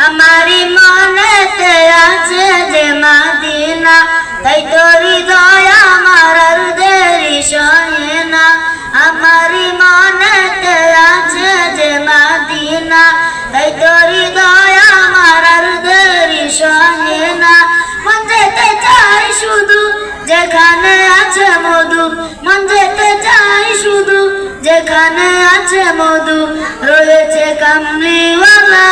আমারি মনেতে আছে যে মদিনা, তাই তো হৃদয় আমার আর দেরি সহে না। আমারি মনেতে আছে যে মদিনা, তাই তো হৃদয় আমার আর দেরি সহে না। মন যেতে চাই শুধু যেখানে আছে মধু, মন যেতে চাই শুধু যেখানে আছে মধু, রয়েছে কামলিওয়ালা।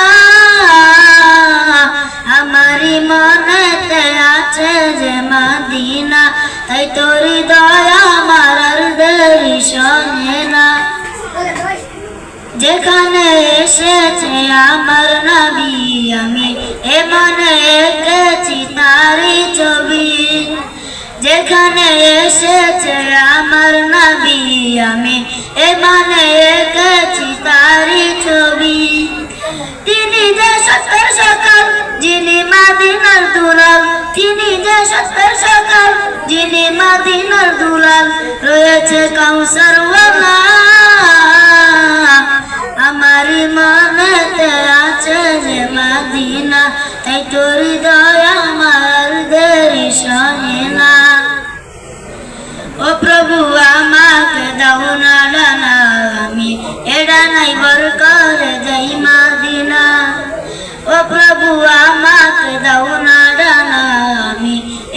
আমারি মনেতে আছে যে মদিনা, তাই তো হৃদয় আমার আর দেরি সহে না। যেখানে এসেছে আমার নবী, আমি এ মনে এঁকেছি তারই ছবি। যেখানে এসেছে আমার নবী, আমি এ মনে এঁকেছি তারই ছবি। তিনি যে সত্যের সকাল, যিনি মদিনার দুলাল, তিনি যে সত্যের সকাল, যিনি মদিনার দুলাল, রয়েছে কাউসারওয়ালা। আমারি মনেতে আছে যে মদিনা, তাই তো হৃদয় আমার দেরি সহে না। ও প্রভু আমাকে দাও না ডানা, আমি এ ডানায় ভর করে যাই মদিনা। ও প্রভু আমাকে দাও না ডানা, আমি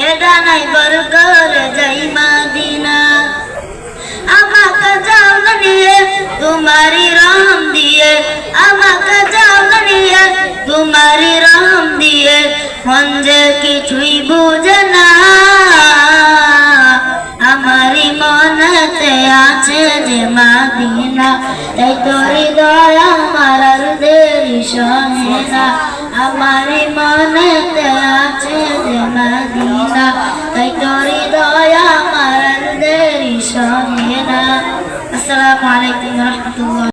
এ ডানায় ভর করে যাই মদিনা। আমাকে যাও না নিয়ে তোমারি রহম দিয়ে, আমাকে যাও না নিয়ে তোমারি রহম দিয়ে, মন যে কিছুই বুঝে না। আমারি মনেতে আছে যে মদিনা, তাই তো হৃদয় আমার আর দেরি সহে না। আমারি মনেতে আছে যে মদিনা, তাই তো হৃদয় আমার আর দেরি সহে না। আসসালামু আলাইকুম ওয়া রাহমাতুল্লাহ।